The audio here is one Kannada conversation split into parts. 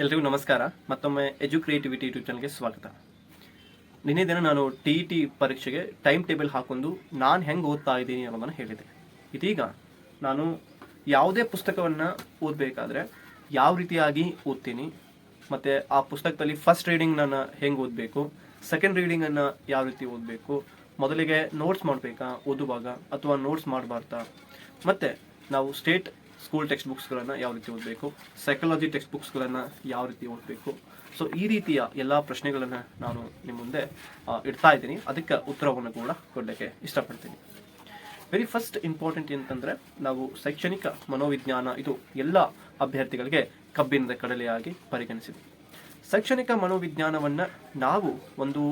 ಎಲ್ರಿಗೂ ನಮಸ್ಕಾರ. ಮತ್ತೊಮ್ಮೆ ಎಜುಕ್ರಿಯೇಟಿವಿಟಿ ಯೂಟ್ಯೂಬ್ ಚಾನಲ್ಗೆ ಸ್ವಾಗತ. ನಿನ್ನೆ ದಿನ ನಾನು TET ಪರೀಕ್ಷೆಗೆ ಟೈಮ್ ಟೇಬಲ್ ಹಾಕೊಂಡು ನಾನು ಹೆಂಗೆ ಓದ್ತಾ ಇದ್ದೀನಿ ಅನ್ನೋದನ್ನು ಹೇಳಿದೆ. ಇದೀಗ ನಾನು ಯಾವುದೇ ಪುಸ್ತಕವನ್ನು ಓದಬೇಕಾದ್ರೆ ಯಾವ ರೀತಿಯಾಗಿ ಓದ್ತೀನಿ, ಮತ್ತು ಆ ಪುಸ್ತಕದಲ್ಲಿ ಫಸ್ಟ್ ರೀಡಿಂಗ್ ನಾನು ಹೆಂಗೆ ಓದಬೇಕು, ಸೆಕೆಂಡ್ ರೀಡಿಂಗನ್ನು ಯಾವ ರೀತಿ ಓದಬೇಕು, ಮೊದಲಿಗೆ ನೋಟ್ಸ್ ಮಾಡಬೇಕಾ ಓದುವಾಗ ಅಥವಾ ನೋಟ್ಸ್ ಮಾಡಬಾರ್ದಾ, ಮತ್ತು ನಾವು ಸ್ಕೂಲ್ ಟೆಕ್ಸ್ಟ್ ಬುಕ್ಸ್ಗಳನ್ನು ಯಾವ ರೀತಿ ಓದಬೇಕು, ಸೈಕಾಲಜಿ ಟೆಕ್ಸ್ಟ್ ಬುಕ್ಸ್ಗಳನ್ನು ಯಾವ ರೀತಿ ಓದಬೇಕು. ಸೊ ಈ ರೀತಿಯ ಎಲ್ಲ ಪ್ರಶ್ನೆಗಳನ್ನು ನಾನು ನಿಮ್ಮ ಮುಂದೆ ಇಡ್ತಾ ಇದ್ದೀನಿ. ಅದಕ್ಕೆ ಉತ್ತರವನ್ನು ಕೂಡ ಕೊಡಲಿಕ್ಕೆ ಇಷ್ಟಪಡ್ತೀನಿ. ವೆರಿ ಫಸ್ಟ್ ಇಂಪಾರ್ಟೆಂಟ್ ಅಂತಂದರೆ, ನಾವು ಶೈಕ್ಷಣಿಕ ಮನೋವಿಜ್ಞಾನ ಇದು ಎಲ್ಲ ಅಭ್ಯರ್ಥಿಗಳಿಗೆ ಕಬ್ಬಿಣದ ಕಡಲೆಯಾಗಿ ಪರಿಗಣಿಸಿದೆ. ಶೈಕ್ಷಣಿಕ ಮನೋವಿಜ್ಞಾನವನ್ನು ನಾವು ಒಂದು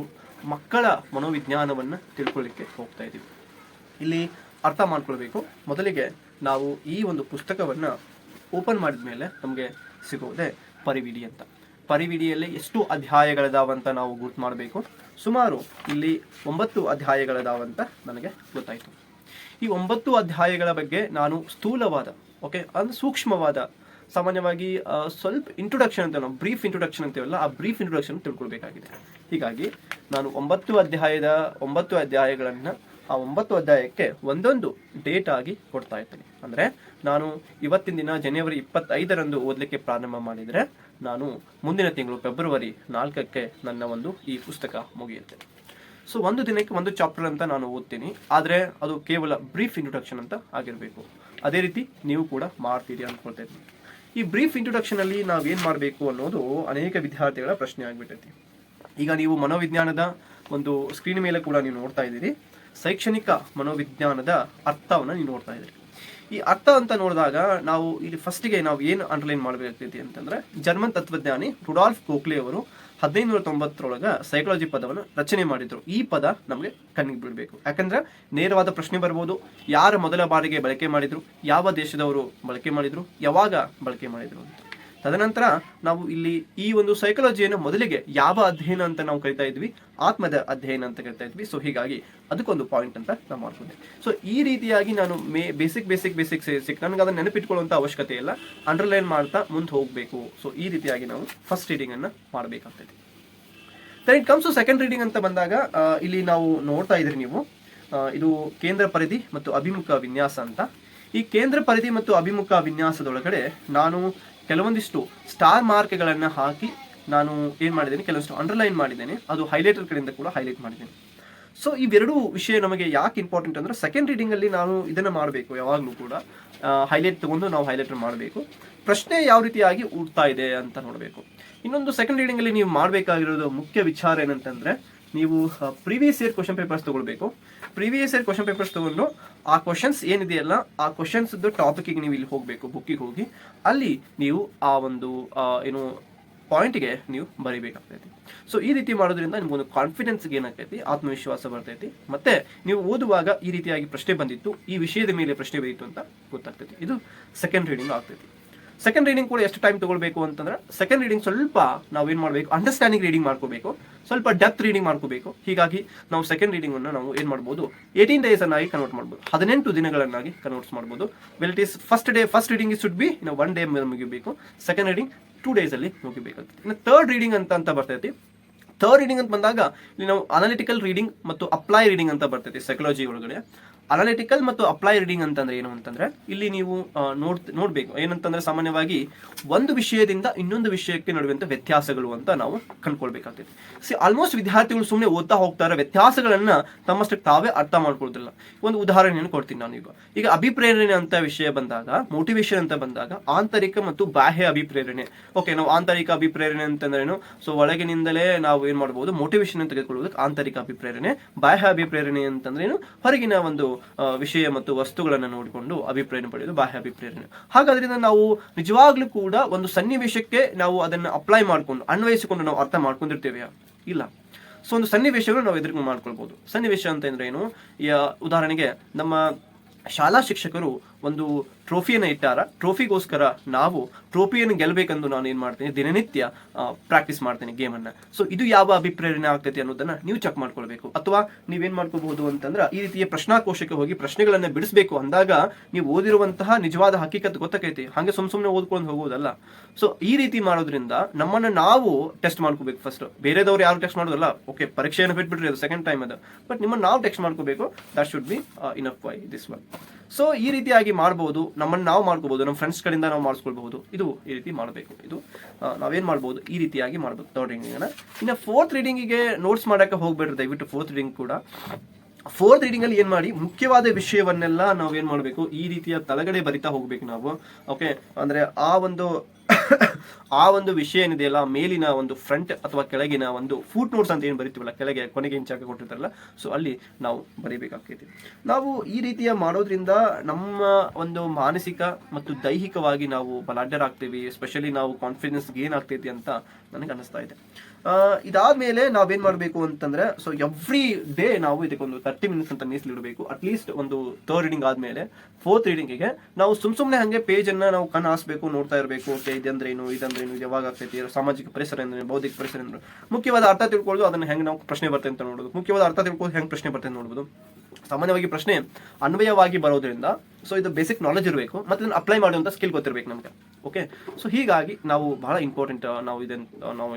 ಮಕ್ಕಳ ಮನೋವಿಜ್ಞಾನವನ್ನು ತಿಳ್ಕೊಳ್ಳಿಕ್ಕೆ ಹೋಗ್ತಾ ಇದ್ದೀವಿ. ಇಲ್ಲಿ ಅರ್ಥ ಮಾಡ್ಕೊಳ್ಬೇಕು. ಮೊದಲಿಗೆ ನಾವು ಈ ಒಂದು ಪುಸ್ತಕವನ್ನು ಓಪನ್ ಮಾಡಿದ ಮೇಲೆ ನಮಗೆ ಸಿಗೋದೇ ಪರಿವಿಡಿ ಅಂತ. ಪರಿವಿಡಿಯಲ್ಲಿ ಎಷ್ಟು ಅಧ್ಯಾಯಗಳಿದಾವಂತ ನಾವು ಗುರ್ತು ಮಾಡಬೇಕು. ಸುಮಾರು ಇಲ್ಲಿ 9 ಅಧ್ಯಾಯಗಳಿದಾವಂತ ನನಗೆ ಗೊತ್ತಾಯಿತು. ಈ 9 ಅಧ್ಯಾಯಗಳ ಬಗ್ಗೆ ನಾನು ಸ್ಥೂಲವಾದ ಸೂಕ್ಷ್ಮವಾದ, ಸಾಮಾನ್ಯವಾಗಿ ಸ್ವಲ್ಪ ಇಂಟ್ರೊಡಕ್ಷನ್ ಅಂತ, ನಾವು ಬ್ರೀಫ್ ಇಂಟ್ರೊಡಕ್ಷನ್ ಅಂತೀವಲ್ಲ, ಆ ಬ್ರೀಫ್ ಇಂಟ್ರೊಡಕ್ಷನ್ ತಿಳ್ಕೊಳ್ಬೇಕಾಗಿದೆ. ಹೀಗಾಗಿ ನಾನು 9 ಅಧ್ಯಾಯಗಳನ್ನು ಆ 9 ಅಧ್ಯಾಯಕ್ಕೆ ಒಂದೊಂದು ಡೇಟ್ ಆಗಿ ಕೊಡ್ತಾ ಇರ್ತೀನಿ. ಅಂದರೆ ನಾನು ಇವತ್ತಿನ ದಿನ ಜನವರಿ 25ರಂದು ಓದಲಿಕ್ಕೆ ಪ್ರಾರಂಭ ಮಾಡಿದರೆ, ನಾನು ಮುಂದಿನ ತಿಂಗಳು ಫೆಬ್ರವರಿ 4ಕ್ಕೆ ನನ್ನ ಈ ಪುಸ್ತಕ ಮುಗಿಯುತ್ತೆ. ಸೊ ಒಂದು ದಿನಕ್ಕೆ ಒಂದು ಚಾಪ್ಟರ್ ಅಂತ ನಾನು ಓದ್ತೀನಿ, ಆದರೆ ಅದು ಕೇವಲ ಬ್ರೀಫ್ ಇಂಟ್ರೊಡಕ್ಷನ್ ಅಂತ ಆಗಿರಬೇಕು. ಅದೇ ರೀತಿ ನೀವು ಕೂಡ ಮಾಡ್ತೀರಿ ಅಂದ್ಕೊಳ್ತಾ ಇದ್ದೀನಿ. ಈ ಬ್ರೀಫ್ ಇಂಟ್ರೊಡಕ್ಷನಲ್ಲಿ ನಾವೇನು ಮಾಡಬೇಕು ಅನ್ನೋದು ಅನೇಕ ವಿದ್ಯಾರ್ಥಿಗಳ ಪ್ರಶ್ನೆ ಆಗಿಬಿಟ್ಟೈತಿ. ಈಗ ನೀವು ಮನೋವಿಜ್ಞಾನದ ಒಂದು ಸ್ಕ್ರೀನ್ ಮೇಲೆ ಕೂಡ ನೀವು ನೋಡ್ತಾ ಇದ್ದೀರಿ. ಶೈಕ್ಷಣಿಕ ಮನೋವಿಜ್ಞಾನದ ಅರ್ಥವನ್ನು ನೀವು ನೋಡ್ತಾ ಇದ್ದೀರಿ. ಈ ಅರ್ಥ ಅಂತ ನೋಡಿದಾಗ ನಾವು ಇಲ್ಲಿ ಫಸ್ಟಿಗೆ ನಾವು ಏನು ಅಂಡರ್ಲೈನ್ ಮಾಡಬೇಕಾಗ್ತೈತಿ ಅಂತಂದ್ರೆ, ಜರ್ಮನ್ ತತ್ವಜ್ಞಾನಿ ರುಡಾಲ್ಫ್ ಕೋಕ್ಲೆ ಅವರು 1590 ಸೈಕಾಲಜಿ ಪದವನ್ನು ರಚನೆ ಮಾಡಿದ್ರು. ಈ ಪದ ನಮಗೆ ಕಣ್ಣಿಗೆ ಬೀಳಬೇಕು. ಯಾಕಂದ್ರೆ ನೇರವಾದ ಪ್ರಶ್ನೆ ಬರ್ಬೋದು. ಯಾರ ಮೊದಲ ಬಾರಿಗೆ ಬಳಕೆ ಮಾಡಿದ್ರು, ಯಾವ ದೇಶದವರು ಬಳಕೆ ಮಾಡಿದ್ರು, ಯಾವಾಗ ಬಳಕೆ ಮಾಡಿದ್ರು ಅಂತ. ತದನಂತರ ನಾವು ಇಲ್ಲಿ ಈ ಒಂದು ಸೈಕಾಲಜಿಯನ್ನು ಮೊದಲಿಗೆ ಯಾವ ಅಧ್ಯಯನ ಅಂತ ನಾವು ಕರಿತಾ ಇದ್ವಿ, ಆತ್ಮದ ಅಧ್ಯಯನ ಅಂತ ಕರಿತಾ ಇದ್ವಿ. ಸೊ ಹೀಗಾಗಿ ಅದಕ್ಕೊಂದು ಪಾಯಿಂಟ್ ಅಂತ ನಾವು ಮಾಡ್ಕೊಂಡೆ. ಸೊ ಈ ರೀತಿಯಾಗಿ ನಾನು ಬೇಸಿಕ್ ನನಗೆ ಅದನ್ನು ನೆನಪಿಟ್ಕೊಳ್ಳುವಂಥ ಅವಶ್ಯಕತೆ ಇಲ್ಲ, ಅಂಡರ್ಲೈನ್ ಮಾಡ್ತಾ ಮುಂದೆ ಹೋಗಬೇಕು. ಸೊ ಈ ರೀತಿಯಾಗಿ ನಾವು ಫಸ್ಟ್ ರೀಡಿಂಗನ್ನು ಮಾಡಬೇಕಾಗ್ತದೆ. Then it comes to second reading ಅಂತ ಬಂದಾಗ, ಇಲ್ಲಿ ನಾವು ನೋಡ್ತಾ ಇದ್ರಿ ನೀವು, ಇದು ಕೇಂದ್ರ ಪರಿಧಿ ಮತ್ತು ಅಭಿಮುಖ ವಿನ್ಯಾಸ ಅಂತ. ಈ ಕೇಂದ್ರ ಪರಿಧಿ ಮತ್ತು ಅಭಿಮುಖ ವಿನ್ಯಾಸದೊಳಗಡೆ ನಾನು ಕೆಲವೊಂದಿಷ್ಟು ಸ್ಟಾರ್ ಮಾರ್ಕ್ಗಳನ್ನು ಹಾಕಿ ನಾನು ಏನು ಮಾಡಿದ್ದೇನೆ, ಕೆಲವೊಂದಿಷ್ಟು ಅಂಡರ್ಲೈನ್ ಮಾಡಿದ್ದೇನೆ. ಅದು ಹೈಲೈಟರ್ ಕಡೆಯಿಂದ ಕೂಡ ಹೈಲೈಟ್ ಮಾಡಿದ್ದೇನೆ. ಸೊ ಇವೆರಡೂ ವಿಷಯ ನಮಗೆ ಯಾಕೆ ಇಂಪಾರ್ಟೆಂಟ್ ಅಂದರೆ, ಸೆಕೆಂಡ್ ರೀಡಿಂಗಲ್ಲಿ ನಾನು ಇದನ್ನು ಮಾಡಬೇಕು. ಯಾವಾಗಲೂ ಕೂಡ ಹೈಲೈಟ್ ತಗೊಂಡು ನಾವು ಹೈಲೈಟರ್ ಮಾಡಬೇಕು. ಪ್ರಶ್ನೆ ಯಾವ ರೀತಿಯಾಗಿ ಉಡ್ತಾ ಇದೆ ಅಂತ ನೋಡಬೇಕು. ಇನ್ನೊಂದು ಸೆಕೆಂಡ್ ರೀಡಿಂಗಲ್ಲಿ ನೀವು ಮಾಡಬೇಕಾಗಿರೋದು ಮುಖ್ಯ ವಿಚಾರ ಏನಂತಂದರೆ, ನೀವು ಪ್ರೀವಿಯಸ್ ಇಯರ್ ಕ್ವಶನ್ ಪೇಪರ್ಸ್ ತೊಗೊಳ್ಬೇಕು. ಪ್ರೀವಿಯಸ್ ಇಯರ್ ಕ್ವಶನ್ ಪೇಪರ್ಸ್ ತೊಗೊಂಡು ಆ ಕ್ವಶನ್ಸ್ ಏನಿದೆಯಲ್ಲ, ಆ ಕ್ವಶನ್ಸ್ದು ಟಾಪಿಕಿಗೆ ನೀವು ಇಲ್ಲಿ ಹೋಗಬೇಕು, ಬುಕ್ಕಿಗೆ ಹೋಗಿ ಅಲ್ಲಿ ನೀವು ಆ ಒಂದು ಪಾಯಿಂಟ್ಗೆ ನೀವು ಬರೀಬೇಕಾಗ್ತೈತಿ. ಸೊ ಈ ರೀತಿ ಮಾಡೋದ್ರಿಂದ ನಿಮ್ಗೊಂದು ಕಾನ್ಫಿಡೆನ್ಸ್ಗೆ ಏನಾಗ್ತೈತಿ, ಆತ್ಮವಿಶ್ವಾಸ ಬರ್ತೈತಿ. ಮತ್ತೆ ನೀವು ಓದುವಾಗ ಈ ರೀತಿಯಾಗಿ ಪ್ರಶ್ನೆ ಬಂದಿತ್ತು, ಈ ವಿಷಯದ ಮೇಲೆ ಪ್ರಶ್ನೆ ಬಂದಿತ್ತು ಅಂತ ಗೊತ್ತಾಗ್ತೈತಿ. ಇದು ಸೆಕೆಂಡ್ ರೀಡಿಂಗ್ ಆಗ್ತೈತಿ. ಸೆಕೆಂಡ್ ರೀಡಿಂಗ್ ಕೂಡ ಎಷ್ಟು ಟೈಮ್ ತಗೊಳ್ಬೇಕು ಅಂತಂದ್ರೆ, ಸೆಕೆಂಡ್ ರೀಡಿಂಗ್ ಸ್ವಲ್ಪ ನಾವೇನು ಮಾಡಬೇಕು, ಅಂಡರ್ಸ್ಟ್ಯಾಂಡಿಂಗ್ ರೀಡಿಂಗ್ ಮಾಡ್ಕೋಬೇಕು, ಸ್ವಲ್ಪ ಡೆಪ್ತ್ ರೀಡಿಂಗ್ ಮಾಡ್ಕೋಬೇಕು. ಹೀಗಾಗಿ ನಾವು ಸೆಕೆಂಡ್ ರೀಡಿಂಗನ್ನು ನಾವು ಏನು ಮಾಡ್ಬೋದು, 18 days ಅನ್ನಾಗಿ ಕನ್ವರ್ಟ್ ಮಾಡ್ಬೋದು, 18 ದಿನಗಳನ್ನಾಗಿ ಕನ್ವರ್ಟ್ ಮಾಡ್ಬೋದು. Well it is first reading should be 1 day ಮುಗಿಬೇಕು, ಸೆಕೆಂಡ್ ರೀಡಿಂಗ್ 2 days ಮುಗಿಬೇಕಾಗ್ತದೆ. ಇನ್ನು ಥರ್ಡ್ ರೀಡಿಂಗ್ ಅಂತ ಬರ್ತೈತಿ. ಥರ್ಡ್ ರೀಡಿಂಗ್ ಅಂತ ಬಂದಾಗ ಇಲ್ಲಿ ನಾವು ಅನಾಲಿಟಿಕಲ್ ರೀಡಿಂಗ್ ಮತ್ತು ಅಪ್ಲೈ ರೀಡಿಂಗ್ ಅಂತ ಬರ್ತೈತಿ ಸೈಕಾಲಜಿ ಒಳಗಡೆ. ಅನಾಲಿಟಿಕಲ್ ಮತ್ತು ಅಪ್ಲೈ ರೀಡಿಂಗ್ ಅಂತಂದ್ರೆ ಏನು ಅಂತಂದ್ರೆ, ಇಲ್ಲಿ ನೀವು ನೋಡ್ಬೇಕು ಏನಂತಂದ್ರೆ, ಸಾಮಾನ್ಯವಾಗಿ ಒಂದು ವಿಷಯದಿಂದ ಇನ್ನೊಂದು ವಿಷಯಕ್ಕೆ ನಡುವಂತ ವ್ಯತ್ಯಾಸಗಳು ಅಂತ ನಾವು ಕಂಡುಕೊಳ್ಬೇಕಾಗ್ತದೆ. ಆಲ್ಮೋಸ್ಟ್ ವಿದ್ಯಾರ್ಥಿಗಳು ಸುಮ್ಮನೆ ಓದ್ತಾ ಹೋಗ್ತಾರೆ, ವ್ಯತ್ಯಾಸಗಳನ್ನ ತಮ್ಮಷ್ಟಕ್ಕೆ ತಾವೇ ಅರ್ಥ ಮಾಡ್ಕೊಳ್ತಿಲ್ಲ. ಒಂದು ಉದಾಹರಣೆಯನ್ನು ಕೊಡ್ತೀನಿ ನಾನು. ಈಗ ಅಭಿಪ್ರೇರಣೆ ಅಂತ ವಿಷಯ ಬಂದಾಗ, ಮೋಟಿವೇಶನ್ ಅಂತ ಬಂದಾಗ, ಆಂತರಿಕ ಮತ್ತು ಬಾಹ್ಯ ಅಭಿಪ್ರೇರಣೆ. ನಾವು ಆಂತರಿಕ ಅಭಿಪ್ರೇರಣೆ ಅಂತಂದ್ರೇನು, ಸೊ ಒಳಗಿನಿಂದಲೇ ನಾವು ಏನ್ ಮಾಡಬಹುದು, ಮೋಟಿವೇಶನ್ ಅಂತ ತೆಗೆದುಕೊಳ್ಳುವುದಕ್ಕೆ ಆಂತರಿಕ ಅಭಿಪ್ರೇರಣೆ. ಬಾಹ್ಯ ಅಭಿಪ್ರೇರಣೆ ಅಂತಂದ್ರೇನು, ಹೊರಗಿನ ಒಂದು ವಿಷಯ ಮತ್ತು ವಸ್ತುಗಳನ್ನು ನೋಡಿಕೊಂಡು ಅಭಿಪ್ರೇರಣೆ ಪಡೆಯುವುದು ಬಾಹ್ಯ ಅಭಿಪ್ರೇರಣೆ. ಹಾಗಾದ್ರಿಂದ ನಾವು ನಿಜವಾಗ್ಲೂ ಕೂಡ ಒಂದು ಸನ್ನಿವೇಶಕ್ಕೆ ನಾವು ಅದನ್ನು ಅಪ್ಲೈ ಮಾಡ್ಕೊಂಡು ಅನ್ವಯಿಸಿಕೊಂಡು ನಾವು ಅರ್ಥ ಮಾಡ್ಕೊಂಡಿರ್ತೇವೆಯಾ? ಇಲ್ಲ. ಸೊ ಒಂದು ಸನ್ನಿವೇಶಗಳು ನಾವು ಎದುರು ಮಾಡ್ಕೊಳ್ಬಹುದು. ಸನ್ನಿವೇಶ ಅಂತ ಅಂದ್ರೆ ಏನು, ಉದಾಹರಣೆಗೆ ನಮ್ಮ ಶಾಲಾ ಶಿಕ್ಷಕರು ಒಂದು ಟ್ರೋಫಿಯನ್ನು ಇಟ್ಟಾರ, ಟ್ರೋಫಿಗೋಸ್ಕರ ನಾವು ಟ್ರೋಫಿಯನ್ನು ಗೆಲ್ಲಬೇಕೆಂದು ನಾನು ಏನು ಮಾಡ್ತೀನಿ, ದಿನನಿತ್ಯ ಪ್ರಾಕ್ಟೀಸ್ ಮಾಡ್ತೀನಿ ಗೇಮನ್ನು. ಸೊ ಇದು ಯಾವ ಅಭಿಪ್ರೇರಣೆ ಆಗ್ತೈತಿ ಅನ್ನೋದನ್ನ ನೀವು ಚೆಕ್ ಮಾಡ್ಕೊಳ್ಬೇಕು. ಅಥವಾ ನೀವೇನು ಮಾಡ್ಕೋಬಹುದು ಅಂತಂದ್ರೆ ಈ ರೀತಿಯ ಪ್ರಶ್ನಾಕೋಶಕ್ಕೆ ಹೋಗಿ ಪ್ರಶ್ನೆಗಳನ್ನು ಬಿಡಿಸಬೇಕು ಅಂದಾಗ ನೀವು ಓದಿರುವಂತಹ ನಿಜವಾದ ಹಕ್ಕಿಕತ್ತು ಗೊತ್ತಾಕೈತಿ, ಹಾಗೆ ಸುಮ್ಮನೆ ಓದ್ಕೊಂಡು ಹೋಗೋದಲ್ಲ. ಸೊ ಈ ರೀತಿ ಮಾಡೋದ್ರಿಂದ ನಮ್ಮನ್ನು ನಾವು ಟೆಸ್ಟ್ ಮಾಡ್ಕೋಬೇಕು. ಫಸ್ಟ್ ಬೇರೆದವ್ರು ಯಾರು ಟೆಸ್ಟ್ ಮಾಡೋದಲ್ಲ, ಓಕೆ ಪರೀಕ್ಷೆಯನ್ನು ಬಿಟ್ಬಿಟ್ರಿ ಅದು ಸೆಕೆಂಡ್ ಟೈಮ್ ಅದು, ಬಟ್ ನಿಮ್ಮನ್ನು ನಾವು ಟೆಸ್ಟ್ ಮಾಡ್ಕೋಬೇಕು. That should be enough by this one. So ಈ ರೀತಿಯಾಗಿ ಮಾಡ್ಬೋದು, ನಮ್ಮನ್ನು ನಾವು ಮಾಡ್ಕೋಬಹುದು, ನಮ್ಮ ಫ್ರೆಂಡ್ಸ್ ಕಡೆಯಿಂದ ನಾವು ಮಾಡಿಸ್ಕೊಳ್ಬಹುದು. ಇದು ಈ ರೀತಿ ಮಾಡಬೇಕು. ಇದು ನಾವೇನು ಮಾಡ್ಬೋದು, ಈ ರೀತಿಯಾಗಿ ಮಾಡ್ಬೇಕು ಥರ್ಡ್ ರೀಡಿಂಗನ್ನು. ಇನ್ನು ಫೋರ್ತ್ ರೀಡಿಂಗಿಗೆ ನೋಟ್ಸ್ ಮಾಡೋಕ್ಕೆ ಹೋಗ್ಬೇಡ್ರಿ ದಯವಿಟ್ಟು. ಫೋರ್ತ್ ರೀಡಿಂಗ್ ಕೂಡ ಫೋರ್ತ್ ರೀಡಿಂಗ್ ಅಲ್ಲಿ ಏನ್ ಮಾಡಿ, ಮುಖ್ಯವಾದ ವಿಷಯವನ್ನೆಲ್ಲ ನಾವೇನ್ ಮಾಡಬೇಕು, ಈ ರೀತಿಯ ತಳಗಡೆ ಬರಿತಾ ಹೋಗ್ಬೇಕು ನಾವು. ಓಕೆ, ಅಂದ್ರೆ ಆ ಒಂದು ವಿಷಯ ಏನಿದೆಯಲ್ಲ, ಮೇಲಿನ ಒಂದು ಫ್ರಂಟ್ ಅಥವಾ ಕೆಳಗಿನ ಒಂದು ಫೂಟ್ ನೋಟ್ಸ್ ಅಂತ ಏನು ಬರಿತೀವಲ್ಲ, ಕೆಳಗೆ ಕೊನೆಗೆ ಇಂಚಾಕ ಕೊಟ್ಟಿರ್ತಾರಲ್ಲ, ಸೊ ಅಲ್ಲಿ ನಾವು ಬರಿಬೇಕಾಗ್ತೈತಿ. ನಾವು ಈ ರೀತಿಯ ಮಾಡೋದ್ರಿಂದ ನಮ್ಮ ಒಂದು ಮಾನಸಿಕ ಮತ್ತು ದೈಹಿಕವಾಗಿ ನಾವು ಬಲಾಢ್ಯರಾಗ್ತೀವಿ. ಎಸ್ಪೆಷಲಿ ನಾವು ಕಾನ್ಫಿಡೆನ್ಸ್ ಗೇನ್ ಆಗ್ತೈತಿ ಅಂತ ನನಗೆ ಅನಿಸ್ತಾ ಇದೆ. ಇದಾದ್ಮೇಲೆ ನಾವೇನ್ ಮಾಡಬೇಕು ಅಂತಂದ್ರೆ, ಸೊ ಎವ್ರಿ ಡೇ ನಾವು ಇದಕ್ಕೊಂದು 30 ಮಿನಿಟ್ಸ್ ಅಂತ ಮೀಸಲಿಡಬೇಕು. ಅಟ್ಲೀಸ್ಟ್ ಒಂದು ಥರ್ಡ್ ರೀಡಿಂಗ್ ಆದ್ಮೇಲೆ ಫೋರ್ತ್ ರೀಡಿಂಗಿಗೆ ನಾವು ಸುಮ್ಮನೆ ಹಂಗೆ ಪೇಜ್ ಅನ್ನ ನಾವು ಕಣ್ಣು ಹಾಸ್ಬೇಕು, ನೋಡ್ತಾ ಇರಬೇಕು. ಓಕೆ, ಇದಂದ್ರೇನು, ಇದು ಯಾವಾಗ ಆಗ್ತೈತಿ, ಸಾಮಾಜಿಕ ಪರಿಸರ ಅಂದ್ರೆ, ಬೌದ್ಧಿಕ ಪರಿಸರ ಅಂದ್ರೆ, ಮುಖ್ಯವಾದ ಅರ್ಥ ತಿಳ್ಕೊಳ್ಳೋದು, ಅದನ್ನ ಹೆಂಗೆ ನಾವು ಪ್ರಶ್ನೆ ಬರ್ತದೆ ಅಂತ ನೋಡೋದು, ಮುಖ್ಯವಾದ ಅರ್ಥ ತಿಳ್ಕೊಳ್ಳೋದು ಹೆಂಗೆ ಪ್ರಶ್ನೆ ಬರ್ತದೆ ನೋಡ್ಬೋದು. ಸಾಮಾನ್ಯವಾಗಿ ಪ್ರಶ್ನೆ ಅನ್ವಯವಾಗಿ ಬರೋದ್ರಿಂದ ಸೊ ಇದು ಬೇಸಿಕ್ ನಾಲೆಜ್ ಇರಬೇಕು, ಮತ್ತೆ ಇದನ್ನು ಅಪ್ಲೈ ಮಾಡುವಂಥ ಸ್ಕಿಲ್ ಗೊತ್ತಿರಬೇಕು ನಮಗೆ. ಓಕೆ, ಸೊ ಹೀಗಾಗಿ ನಾವು ಬಹಳ ಇಂಪಾರ್ಟೆಂಟ್, ನಾವು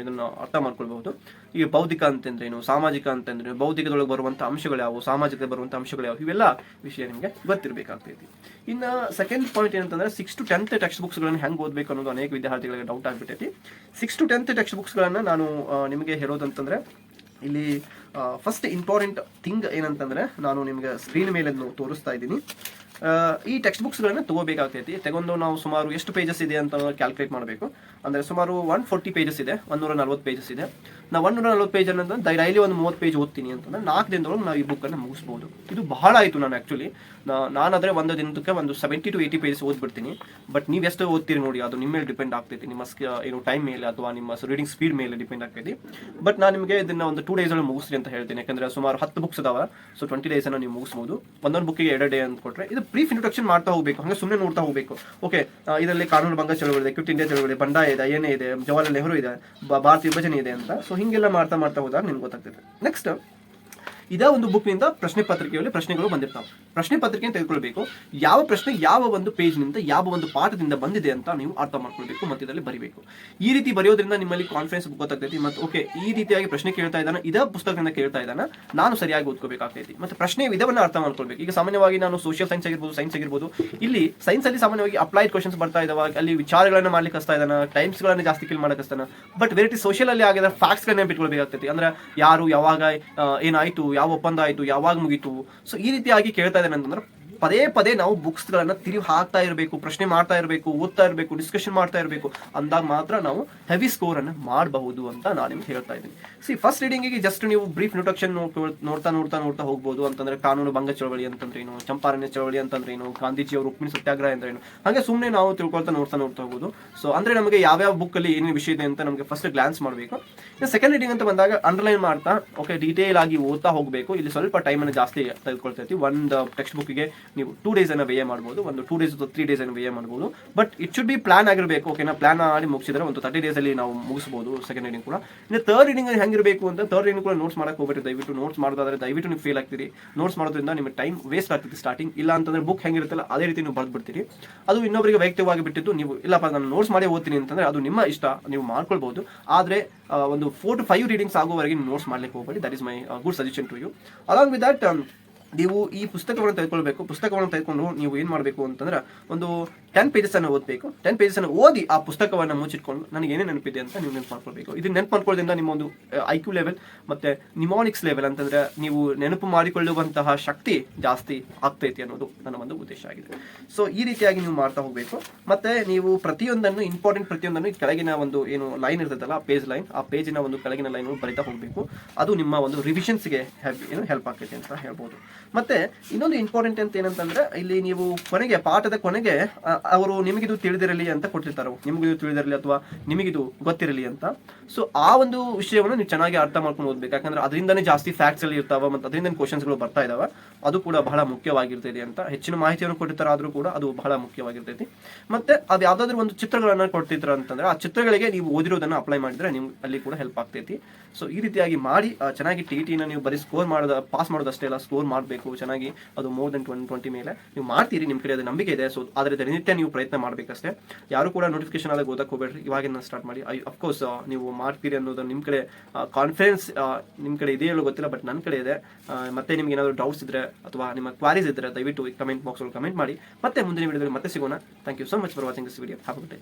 ಇದನ್ನು ಅರ್ಥ ಮಾಡ್ಕೊಳ್ಬಹುದು. ಈಗ ಬೌದ್ಧಿಕ ಅಂತಂದ್ರೇನು, ಸಾಮಾಜಿಕ ಅಂತಂದ್ರೆ, ಬೌದ್ಧಿಕದೊಳಗೆ ಬರುವಂಥ ಅಂಶಗಳು ಯಾವುವು, ಸಾಮಾಜಿಕ ಬರುವಂಥ ಅಂಶಗಳು ಯಾವುವು, ಇವೆಲ್ಲ ವಿಷಯ ನಿಮಗೆ ಗೊತ್ತಿರಬೇಕಾಗ್ತೈತಿ. ಇನ್ನು ಸೆಕೆಂಡ್ ಪಾಯಿಂಟ್ ಏನಂತಂದ್ರೆ, 6 to 10th ಟೆಕ್ಸ್ಟ್ ಬುಕ್ಸ್ಗಳನ್ನು ಹೆಂಗೆ ಓದಬೇಕು ಅನ್ನೋದು ಅನೇಕ ವಿದ್ಯಾರ್ಥಿಗಳಿಗೆ ಡೌಟ್ ಆಗಿಬಿಟ್ಟೈತಿ. 6 to 10th ಟೆಕ್ಸ್ಟ್ ಬುಕ್ಸ್ಗಳನ್ನು ನಾನು ನಿಮಗೆ ಹೇಳೋದಂತಂದ್ರೆ, ಇಲ್ಲಿ ಫಸ್ಟ್ ಇಂಪಾರ್ಟೆಂಟ್ ಥಿಂಗ್ ಏನಂತಂದ್ರೆ, ನಾನು ನಿಮಗೆ ಸ್ಕ್ರೀನ್ ಮೇಲೆ ತೋರಿಸ್ತಾ ಇದ್ದೀನಿ. ಈ ಟೆಕ್ಸ್ಟ್ ಬುಕ್ಸ್ಗಳನ್ನು ತಗೋಬೇಕಾಗ್ತೈತಿ. ತಗೊಂಡು ನಾವು ಸುಮಾರು ಎಷ್ಟು ಪೇಜಸ್ ಇದೆ ಅಂತ ಕ್ಯಾಲ್ಕುಲೇಟ್ ಮಾಡಬೇಕು. ಅಂದರೆ ಸುಮಾರು 140 ಪೇಜಸ್ ಇದೆ, 140 ಪೇಜಸ್ ಇದೆ. ನಾವು 140 ಪೇಜ್ ಅನ್ನೋದು ಡೈಲಿ ಒಂದು 30 ಪೇಜ್ ಓದ್ತೀನಿ ಅಂತಂದ್ರೆ 4 ದಿನದೊಳಗೆ ನಾವು ಈ ಬುಕ್ಕನ್ನು ಮುಗಿಸ್ಬೋದು. ಇದು ಬಹಳ ಆಯಿತು. ನಾನು ಆ್ಯಕ್ಚುಲಿ ನಾನಾದರೆ ಒಂದು ದಿನಕ್ಕೆ ಒಂದು 70 to 80 ಪೇಜಸ್ ಓದ್ಬಿಡ್ತೀನಿ. ಬಟ್ ನೀವು ಎಷ್ಟು ಓದ್ತೀರಿ ನೋಡಿ, ಅದು ನಿಮ್ಮ ಮೇಲೆ ಡಿಪೆಂಡ್ ಆಗ್ತೈತಿ, ನಿಮ್ಮ ಏನು ಟೈಮ್ ಮೇಲೆ ಅಥವಾ ನಿಮ್ಮ ರೀಡಿಂಗ್ ಸ್ಪೀಡ್ ಮೇಲೆ ಡಿಪೆಂಡ್ ಆಗ್ತೈತಿ. ಬಟ್ ನಾನು ನಿಮಗೆ ಇದನ್ನು ಒಂದು 2 ಡೇಸಲ್ಲಿ ಮುಗಿಸ್ರಿ ಅಂತ ಹೇಳ್ತೀನಿ. ಯಾಕಂದರೆ ಸುಮಾರು 10 ಬುಕ್ಸ್ ಅದಾವ. ಸೊ 20 ಡೇಸನ್ನು ನೀವು ಮುಗಿಸ್ಬೋದು. ಒಂದೊಂದು ಬುಕ್ಕಿಗೆ 2 ಡೇ ಅಂತ ಕೊಟ್ಟರೆ, ಇದು ಬ್ರೀಫ್ ಇಂಟ್ರೊಡಕ್ಷನ್ ಮಾಡ್ತಾ ಹೋಗಬೇಕು, ಹಾಗೆ ಸುಮ್ಮನೆ ನೋಡ್ತಾ ಹೋಗಬೇಕು. ಓಕೆ, ಇದರಲ್ಲಿ ಕಾನೂನು ಭಂಗ ಚಳವಳಿ ಇದೆ, ಕ್ವಿಟ್ ಇಂಡಿಯಾ ಚಳವಳಿ, ಬಂಡಾಯ ಇದೆ, ಏನೇ ಇದೆ, ಜವಾಹರ್ಲಾಲ್ ನೆಹರು ಇದೆ, ಭಾರತೀಯ ವಿಭಜನೆ ಇದೆ ಅಂತ. ಸೊ ಹಿಂಗೆಲ್ಲ ಮಾಡ್ತಾ ಹೋದಾಗ ನಿಮ್ಗೆ ಗೊತ್ತಾಗ್ತದೆ. ನೆಕ್ಸ್ಟ್, ಇದೇ ಒಂದು ಬುಕ್ನಿಂದ ಪ್ರಶ್ನೆ ಪತ್ರಿಕೆಯಲ್ಲಿ ಪ್ರಶ್ನೆಗಳು ಬಂದಿರ್ತಾವೆ. ಪ್ರಶ್ನೆ ಪತ್ರಿಕೆಯನ್ನು ತೆಗೆದುಕೊಳ್ಬೇಕು. ಯಾವ ಪ್ರಶ್ನೆ ಯಾವ ಒಂದು ಪೇಜ್ನಿಂದ ಯಾವ ಒಂದು ಪಾಠದಿಂದ ಬಂದಿದೆ ಅಂತ ನೀವು ಅರ್ಥ ಮಾಡ್ಕೊಳ್ಬೇಕು ಮತ್ತು ಇದರಲ್ಲಿ ಬರಿಬೇಕು. ಈ ರೀತಿ ಬರೆಯೋದ್ರಿಂದ ನಿಮ್ಮಲ್ಲಿ ಕಾನ್ಫಿಡೆನ್ಸ್ ಗೊತ್ತಾಗ್ತೈತಿ. ಮತ್ತು ಓಕೆ, ಈ ರೀತಿಯಾಗಿ ಪ್ರಶ್ನೆ ಕೇಳ್ತಾ ಇದ್ದಾನೆ, ಇದೇ ಪುಸ್ತಕದಿಂದ ಕೇಳ್ತಾ ಇದ್ದಾನೆ, ನಾನು ಸರಿಯಾಗಿ ಓದ್ಕೋಬೇಕಾಗ್ತೈತಿ. ಮತ್ತು ಪ್ರಶ್ನೆ ವಿಧವನ್ನು ಅರ್ಥ ಮಾಡ್ಕೊಳ್ಬೇಕು. ಈಗ ಸಾಮಾನ್ಯವಾಗಿ ನಾನು ಸೋಷಿಯಲ್ ಸೈನ್ಸ್ ಆಗಿರ್ಬೋದು, ಸೈನ್ಸ್ ಆಗಿರ್ಬೋದು, ಇಲ್ಲಿ ಸೈನ್ಸಲ್ಲಿ ಸಾಮಾನ್ಯವಾಗಿ ಅಪ್ಲೈಡ್ ಕ್ವಶನ್ಸ್ ಬರ್ತಾ ಇದಾವೆ. ಅಲ್ಲಿ ವಿಚಾರಗಳನ್ನು ಮಾಡ್ಲಿಕ್ಕೆ ಹಸ್ತಾ ಇದ್ದಾನೆ, ಟೈಮ್ಸ್ಗಳನ್ನು ಜಾಸ್ತಿ ಕಿಲ್ ಮಾಡಕ್ಕೆ ಹಸ್ತಾನೆ. ಬಟ್ ವೆರೈಟಿ ಸೋಷಿಯಲ್ ಆಗಿದ್ರೆ ಫ್ಯಾಕ್ಟ್ಸ್ಗಳನ್ನ ಬಿಟ್ಕೊಳ್ಬೇಕಾಗ್ತೈತಿ. ಅಂದ್ರೆ ಯಾರು ಯಾವಾಗ ಏನಾಯ್ತು, ಯಾವ ಒಪ್ಪಂದ ಆಯಿತು, ಯಾವಾಗ ಮುಗೀತು. ಸೊ ಈ ರೀತಿಯಾಗಿ ಕೇಳ್ತಾ ಇದ್ದಾನೆ ಅಂತಂದ್ರೆ ಪದೇ ಪದೇ ನಾವು ಬುಕ್ಸ್ಗಳನ್ನು ತಿರುಗಿ ಹಾಕ್ತಾ ಇರಬೇಕು, ಪ್ರಶ್ನೆ ಮಾಡ್ತಾ ಇರಬೇಕು, ಓದ್ತಾ ಇರಬೇಕು, ಡಿಸ್ಕಷನ್ ಮಾಡ್ತಾ ಇರಬೇಕು. ಅಂದಾಗ ಮಾತ್ರ ನಾವು ಹೆವಿ ಸ್ಕೋರನ್ನು ಮಾಡಬಹುದು ಅಂತ ನಾನು ನಿಮ್ಗೆ ಹೇಳ್ತಾ ಇದ್ದೀನಿ. ಫಸ್ಟ್ ರೀಡಿಂಗಿಗೆ ಜಸ್ಟ್ ನೀವು ಬ್ರೀಫ್ ಇಂಟ್ರೊಡಕ್ಷನ್ ನೋಡ್ತಾ ಹೋಗ್ಬೋದು. ಅಂತಂದ್ರೆ ಕಾನೂನು ಭಂಗ ಚಳವಳಿ ಅಂತಂದ್ರೆ ಏನು, ಚಂಪಾರಣ್ಯ ಚಳವಳಿ ಅಂತಂದ್ರೆ ಏನು, ಗಾಂಧೀಜಿಯವರು ಉಪ್ಪಿನ ಸತ್ಯಾಗ್ರಹ ಅಂದ್ರೆ ಏನು, ಹಾಗೆ ಸುಮ್ಮನೆ ನಾವು ತಿಳ್ಕೊಳ್ತಾ ನೋಡ್ತಾ ಹೋಗ್ಬೋದು. ಸೊ ಅಂದ್ರೆ ನಮಗೆ ಯಾವ್ಯಾವ ಬುಕ್ಕಲ್ಲಿ ಏನೇನು ವಿಷಯ ಇದೆ ಅಂತ ನಮಗೆ ಫಸ್ಟ್ ಗ್ಲಾನ್ಸ್ ಮಾಡಬೇಕು. ಇನ್ನು ಸೆಕೆಂಡ್ ರೀಡಿಂಗ್ ಅಂತ ಬಂದಾಗ ಅಂಡರ್ಲೈನ್ ಮಾಡ್ತಾ ಓಕೆ ಡೀಟೇಲ್ ಆಗಿ ಓದ್ತಾ ಹೋಗಬೇಕು. ಇಲ್ಲಿ ಸ್ವಲ್ಪ ಟೈಮನ್ನು ಜಾಸ್ತಿ ತೆಗೆದುಕೊಳ್ತೈತಿ. ಒಂದು ಟೆಕ್ಸ್ಟ್ ಬುಕ್ಗೆ ನೀವು 2 days ಅನ್ನು ವ್ಯಯ ಮಾಡ್ಬೋದು, ಒಂದು 2 days ಅಥವಾ 3 days ಅನ್ನು ವ್ಯಯ ಮಾಡ್ಬೋದು. But it should be plan ಆಗಿರಬೇಕು. ಓಕೆನಾ, ಪ್ಲಾನ್ ಮಾಡಿ ಮುಗಿಸಿದ್ರೆ ಒಂದು 30 days ಅಲ್ಲಿ ನಾವು ಮುಗಿಸಬಹುದು ಸೆಕೆಂಡ್ ರೀಡಿಂಗ್ ಕೂಡ. ಇನ್ನು ಥರ್ಡ್ ರೀಡಿಂಗ್ ಹೆಂಗಿರಬೇಕು ಅಂತ, ಥರ್ಡ್ ರೀಡಿಂಗ್ ಕೂಡ ನೋಟ್ಸ್ ಮಾಡಕ್ಕೆ ಹೋಗ್ಬಿಟ್ಟು ದಯವಿಟ್ಟು ನೋಟ್ಸ್ ಮಾಡೋದಾದ್ರೆ ದಯವಿಟ್ಟು ನೀವು ಫೇಲ್ ಆಗ್ತೀರಿ. ನೋಟ್ಸ್ ಮಾಡೋದ್ರಿಂದ ನಿಮಗೆ ಟೈಮ್ ವೇಸ್ಟ್ ಆಗ್ತದೆ ಸ್ಟಾರ್ಟಿಂಗ್. ಇಲ್ಲ ಅಂತಂದ್ರೆ ಬುಕ್ ಹೆಂಗಿರುತ್ತಲ್ಲ ಅದೇ ರೀತಿ ನೀವು ಬರ್ದ್ಬಿಡ್ತೀರಿ. ಅದು ಇನ್ನೊಬ್ಬರಿಗೆ ವೈಯಕ್ತಿಕವಾಗಿ ಬಿಟ್ಟಿದ್ದು. ನೀವು ಇಲ್ಲಪ್ಪ ನಾನು ನೋಟ್ಸ್ ಮಾಡಿ ಓದ್ತೀನಿ ಅಂತಂದ್ರೆ ಅದು ನಿಮ್ಮ ಇಷ್ಟ, ನೀವು ಮಾಡ್ಕೊಳ್ಬಹುದು. ಆದರೆ ಒಂದು 4 to 5 ರೀಡಿಂಗ್ಸ್ ಆಗುವವರೆಗೆ ನೀವು ನೋಟ್ಸ್ ಮಾಡ್ಲಿಕ್ಕೆ ಹೋಗಬೇಡಿ. That is my good suggestion to you. Along with that ನೀವು ಈ ಪುಸ್ತಕವನ್ನು ತೆಗೆದುಕೊಳ್ಬೇಕು. ಪುಸ್ತಕವನ್ನು ತೆಗೆದುಕೊಂಡು ನೀವು ಏನು ಮಾಡಬೇಕು ಅಂತಂದ್ರೆ ಒಂದು 10 pages ಅನ್ನು ಓದಬೇಕು. 10 pages ಅನ್ನು ಓದಿ ಆ ಪುಸ್ತಕವನ್ನು ಮುಚ್ಚಿಟ್ಕೊಂಡು ನನಗೆ ಏನೇ ನೆನಪಿದೆ ಅಂತ ನೀವು ನೆನಪು ಮಾಡ್ಕೊಳ್ಬೇಕು. ಇದು ನೆನಪು ಮಾಡ್ಕೊಳ್ಳೋದ್ರಿಂದ ನಿಮ್ಮ ಒಂದು IQ ಲೆವೆಲ್ ಮತ್ತು ನಿಮಾನಿಕ್ಸ್ ಲೆವೆಲ್ ಅಂತಂದ್ರೆ ನೀವು ನೆನಪು ಮಾಡಿಕೊಳ್ಳುವಂತಹ ಶಕ್ತಿ ಜಾಸ್ತಿ ಆಗ್ತೈತಿ ಅನ್ನೋದು ನನ್ನ ಒಂದು ಉದ್ದೇಶ ಆಗಿದೆ. ಸೊ ಈ ರೀತಿಯಾಗಿ ನೀವು ಮಾಡ್ತಾ ಹೋಗಬೇಕು. ಮತ್ತೆ ನೀವು ಪ್ರತಿಯೊಂದನ್ನು ಪ್ರತಿಯೊಂದನ್ನು ಕೆಳಗಿನ ಒಂದು ಏನು ಲೈನ್ ಇರ್ತದಲ್ಲ, ಪೇಜ್ ಲೈನ್, ಆ ಪೇಜಿನ ಒಂದು ಕೆಳಗಿನ ಲೈನ್ ಬರಿತಾ ಹೋಗಬೇಕು. ಅದು ನಿಮ್ಮ ಒಂದು ರಿವಿಷನ್ಸ್ಗೆ ಹೆಲ್ಪ್ ಆಗ್ತೈತೆ ಅಂತ ಹೇಳ್ಬೋದು. ಮತ್ತೆ ಇನ್ನೊಂದು ಇಂಪಾರ್ಟೆಂಟ್ ಅಂತ ಏನಂತಂದ್ರೆ ಇಲ್ಲಿ ನೀವು ಪಾಠದ ಕೊನೆಗೆ ಅವರು ನಿಮಗಿದು ತಿಳಿದಿರಲಿ ಅಂತ ಕೊಟ್ಟಿರ್ತಾರೆ, ನಿಮಗಿದು ತಿಳಿದಿರಲಿ ಅಥವಾ ನಿಮಗಿದು ಗೊತ್ತಿರಲಿ ಅಂತ. ಸೊ ಆ ಒಂದು ವಿಷಯವನ್ನು ನೀವು ಚೆನ್ನಾಗಿ ಅರ್ಥ ಮಾಡ್ಕೊಂಡು ಓದ್ಬೇಕು, ಯಾಕಂದ್ರೆ ಅದರಿಂದನೇ ಜಾಸ್ತಿ ಫ್ಯಾಕ್ಟ್ಸ್ ಅಲ್ಲಿ ಇರ್ತಾವ ಮತ್ತು ಅದರಿಂದ ಕ್ವಶನ್ಸ್ಗಳು ಬರ್ತಾ ಇದಾವೆ. ಅದು ಕೂಡ ಬಹಳ ಮುಖ್ಯವಾಗಿರ್ತೈತಿ ಅಂತ. ಹೆಚ್ಚಿನ ಮಾಹಿತಿಯನ್ನು ಕೊಟ್ಟಿರ್ತಾರೆ ಆದ್ರೂ ಕೂಡ ಅದು ಬಹಳ ಮುಖ್ಯವಾಗಿರ್ತೈತಿ. ಮತ್ತೆ ಅದು ಯಾವ್ದಾದ್ರು ಒಂದು ಚಿತ್ರಗಳನ್ನ ಕೊಡ್ತಿದ್ರ ಅಂತಂದ್ರೆ ಆ ಚಿತ್ರಗಳಿಗೆ ನೀವು ಓದಿರೋದನ್ನ ಅಪ್ಲೈ ಮಾಡಿದ್ರೆ ನಿಮ್ಗೆ ಅಲ್ಲಿ ಕೂಡ ಹೆಲ್ಪ್ ಆಗ್ತೈತಿ. ಸೊ ಈ ರೀತಿಯಾಗಿ ಮಾಡಿ ಚೆನ್ನಾಗಿ ಟಿ.ಟಿನ ನೀವು ಬರೀ ಪಾಸ್ ಮಾಡೋದಷ್ಟೇ ಅಲ್ಲ, ಸ್ಕೋರ್ ಮಾಡಬೇಕು ಚೆನ್ನಾಗಿ. ಅದು ಮೋರ್ ದೆನ್ 20 ಮೇಲೆ ನೀವು ಮಾಡ್ತೀರಿ, ನಿಮ್ಮ ಕಡೆ ಅದು ನಂಬಿಕೆ ಇದೆ. ಸೊ ಆದರೆ ದಿನನಿತ್ಯ ನೀವು ಪ್ರಯತ್ನ ಮಾಡಬೇಕಷ್ಟೇ. ಯಾರು ಕೂಡ ನೋಟಿಫಿಕೇಶನ್ ಆದಾಗ ಓದಕ್ಕೆ ಹೋಗ್ಬೇಡ್ರಿ, ಇವಾಗಿನ ಸ್ಟಾರ್ಟ್ ಮಾಡಿ. ಅಫ್ಕೋರ್ಸ್ ನೀವು ಮಾಡ್ತೀರಿ ಅನ್ನೋದು ನಿಮ್ಮ ಕಡೆ ಕಾನ್ಫಿಡೆನ್ಸ್ ನಿಮ್ಮ ಕಡೆ ಇದೆಯೋ ಗೊತ್ತಿಲ್ಲ, ಬಟ್ ನನ್ನ ಕಡೆ ಇದೆ. ಮತ್ತೆ ನಿಮ್ಗೆ ಏನಾದರೂ ಡೌಟ್ಸ್ ಇದ್ರೆ ಅಥವಾ ನಿಮ್ಮ ಕ್ವಾರೀಸ್ ಇದ್ರೆ ದಯವಿಟ್ಟು ಕಮೆಂಟ್ ಬಾಕ್ಸ್ ಅಲ್ಲಿ ಕಮೆಂಟ್ ಮಾಡಿ. ಮತ್ತೆ ಮುಂದಿನ ವಿಡಿಯೋದಲ್ಲಿ ಮತ್ತೆ ಸಿಗೋಣ. Thank you so much for watching this video. Have a good day.